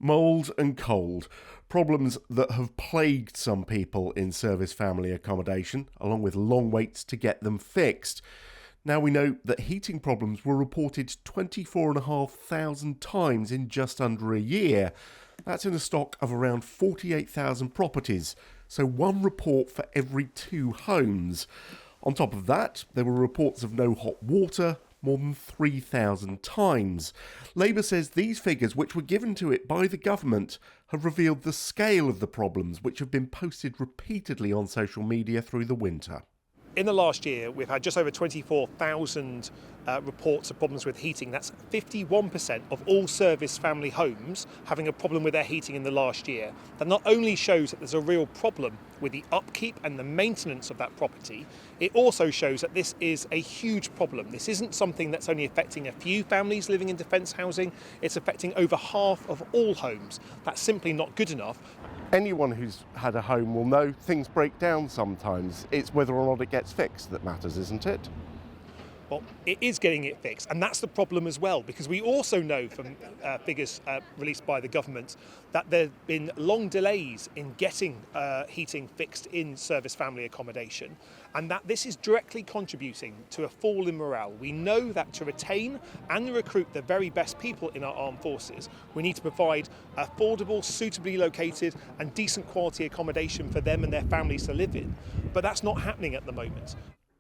Mould and cold, problems that have plagued some people in service family accommodation, along with long waits to get them fixed. Now we know that heating problems were reported 24,500 times in just under a year. That's in a stock of around 48,000 properties, so one report for every 2 homes. On top of that, there were reports of no hot water more than 3,000 times. Labour says these figures, which were given to it by the government, have revealed the scale of the problems which have been posted repeatedly on social media through the winter. In the last year, we've had just over 24,000 reports of problems with heating. That's 51% of all service family homes having a problem with their heating in the last year. That not only shows that there's a real problem with the upkeep and the maintenance of that property, it also shows that this is a huge problem. This isn't something that's only affecting a few families living in defence housing, it's affecting over half of all homes. That's simply not good enough. Anyone who's had a home will know things break down sometimes. It's whether or not it gets fixed that matters, isn't it? Well, it is getting it fixed, and that's the problem as well, because we also know from figures released by the government that there have been long delays in getting heating fixed in service family accommodation, and that this is directly contributing to a fall in morale. We know that to retain and recruit the very best people in our armed forces, we need to provide affordable, suitably located and decent quality accommodation for them and their families to live in, but that's not happening at the moment.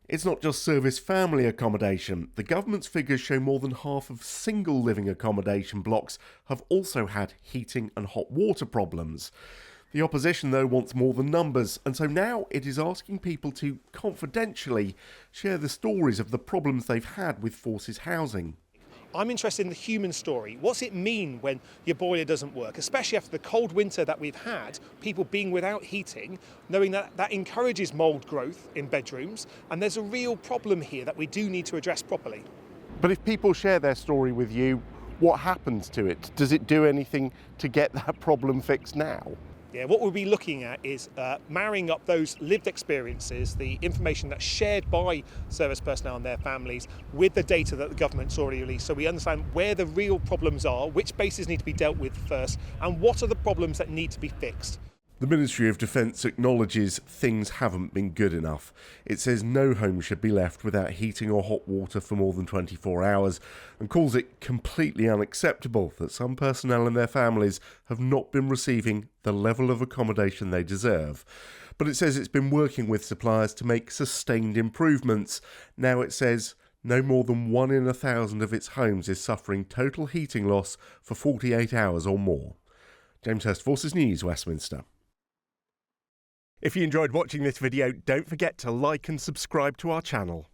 It's not just service family accommodation. The government's figures show more than half of single living accommodation blocks have also had heating and hot water problems. The opposition, though, wants more than numbers, and so now it is asking people to confidentially share the stories of the problems they've had with forces housing. I'm interested in the human story. What's it mean when your boiler doesn't work, especially after the cold winter that we've had, people being without heating, knowing that that encourages mould growth in bedrooms, and there's a real problem here that we do need to address properly. But if people share their story with you, what happens to it? Does it do anything to get that problem fixed now? Yeah, what we'll be looking at is marrying up those lived experiences, the information that's shared by service personnel and their families, with the data that the government's already released, so we understand where the real problems are, which bases need to be dealt with first, and what are the problems that need to be fixed. The Ministry of Defence acknowledges things haven't been good enough. It says no home should be left without heating or hot water for more than 24 hours and calls it completely unacceptable that some personnel and their families have not been receiving the level of accommodation they deserve. But it says it's been working with suppliers to make sustained improvements. Now it says no more than 1 in 1,000 of its homes is suffering total heating loss for 48 hours or more. James Hurst, Forces News, Westminster. If you enjoyed watching this video, don't forget to like and subscribe to our channel.